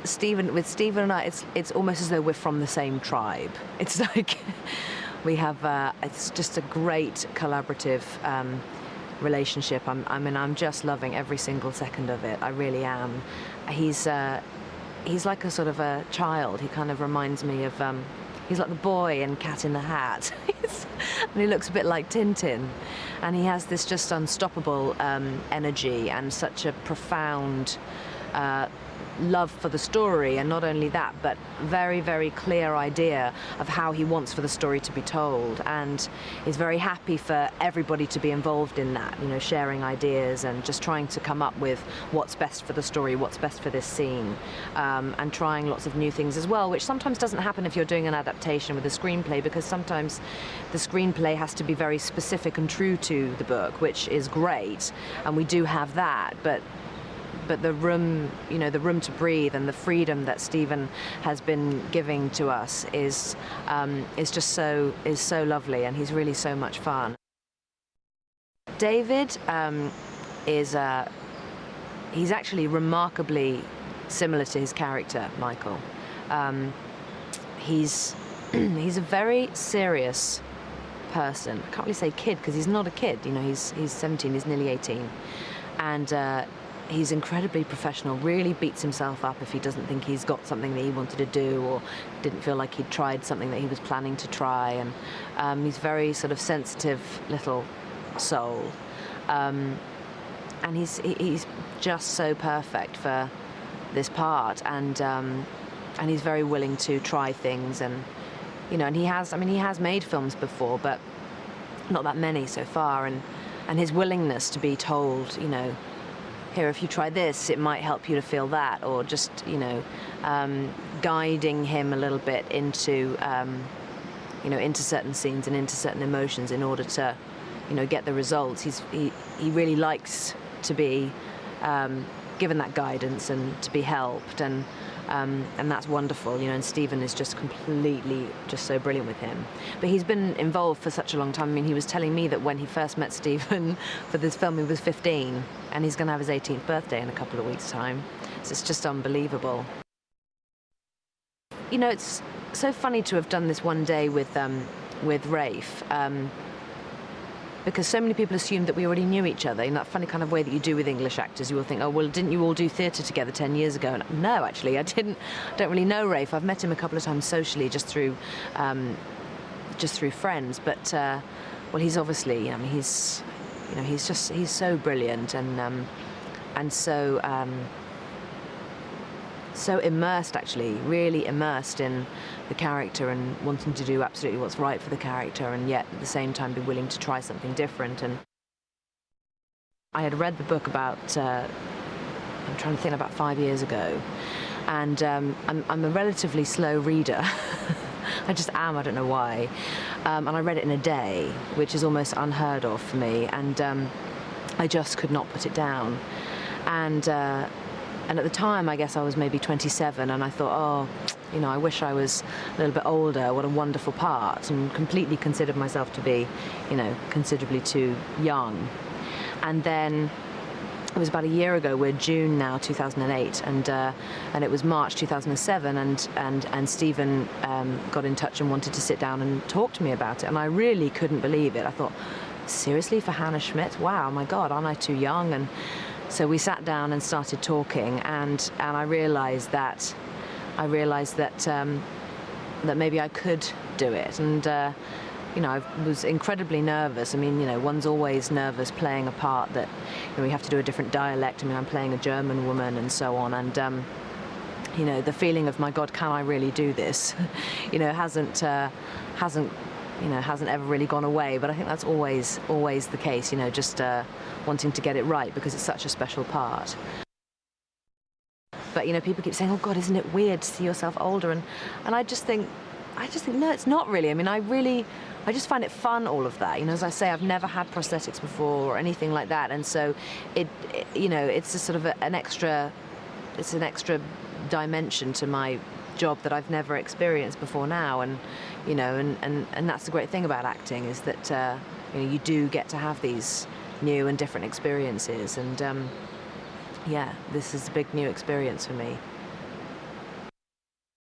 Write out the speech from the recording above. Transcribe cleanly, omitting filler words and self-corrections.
With Stephen and I, it's almost as though we're from the same tribe. It's like we have, it's just a great collaborative relationship. I'm just loving every single second of it. I really am. He's like a sort of a child. He kind of reminds me of, he's like the boy in Cat in the Hat. And he looks a bit like Tintin. And he has this just unstoppable energy and such a profound love for the story, and not only that, but very, very clear idea of how he wants for the story to be told, and is very happy for everybody to be involved in that, you know, sharing ideas and just trying to come up with what's best for the story, what's best for this scene, and trying lots of new things as well, which sometimes doesn't happen if you're doing an adaptation with a screenplay, because sometimes the screenplay has to be very specific and true to the book, which is great, and we do have that, but the room, you know, the room to breathe and the freedom that Stephen has been giving to us is so lovely, and he's really so much fun. David he's actually remarkably similar to his character, Michael. He's a very serious person. I can't really say kid because he's not a kid. You know, he's 17, he's nearly 18, and he's incredibly professional, really beats himself up if he doesn't think he's got something that he wanted to do or didn't feel like he'd tried something that he was planning to try. And he's very sort of sensitive little soul. And he's just so perfect for this part. And he's very willing to try things. And, you know, and he has made films before, but not that many so far. And his willingness to be told, you know, here, if you try this, it might help you to feel that, or just, you know, guiding him a little bit into, you know, into certain scenes and into certain emotions in order to, you know, get the results. He really likes to be given that guidance and to be helped, and that's wonderful, you know, and Stephen is just completely just so brilliant with him. But he's been involved for such a long time. I mean, he was telling me that when he first met Stephen for this film, he was 15, and he's going to have his 18th birthday in a couple of weeks' time. So it's just unbelievable. You know, it's so funny to have done this one day with Rafe, because so many people assumed that we already knew each other in that funny kind of way that you do with English actors. You will think, oh, well, didn't you all do theatre together 10 years ago? And no, actually, I don't really know Rafe. I've met him a couple of times socially, just through friends. But well, he's obviously, I mean, he's so brilliant and so immersed, actually, really immersed in the character and wanting to do absolutely what's right for the character, and yet at the same time be willing to try something different. And I had read the book about, I'm trying to think, about 5 years ago, and I'm a relatively slow reader. I just am, I don't know why. And I read it in a day, which is almost unheard of for me, and I just could not put it down. And at the time, I guess I was maybe 27, and I thought, oh, you know, I wish I was a little bit older. What a wonderful part, and completely considered myself to be, you know, considerably too young. And then it was about a year ago. We're June now, 2008, and it was March 2007, and Stephen got in touch and wanted to sit down and talk to me about it, and I really couldn't believe it. I thought, seriously, for Hannah Schmidt? Wow, my God, aren't I too young? And so we sat down and started talking, and I realised that that maybe I could do it, and you know, I was incredibly nervous. I mean, you know, one's always nervous playing a part that, you know, we have to do a different dialect. I mean, I'm playing a German woman and so on, and you know, the feeling of, my God, can I really do this? You know, hasn't ever really gone away, but I think that's always the case, you know, just wanting to get it right because it's such a special part. But, you know, people keep saying, oh God, isn't it weird to see yourself older? And I just think, no, it's not really. I mean, I just find it fun, all of that. You know, as I say, I've never had prosthetics before or anything like that, and so it you know, it's a sort of an extra dimension to my job that I've never experienced before now, and you know, and that's the great thing about acting, is that you know, you do get to have these new and different experiences, and yeah, this is a big new experience for me.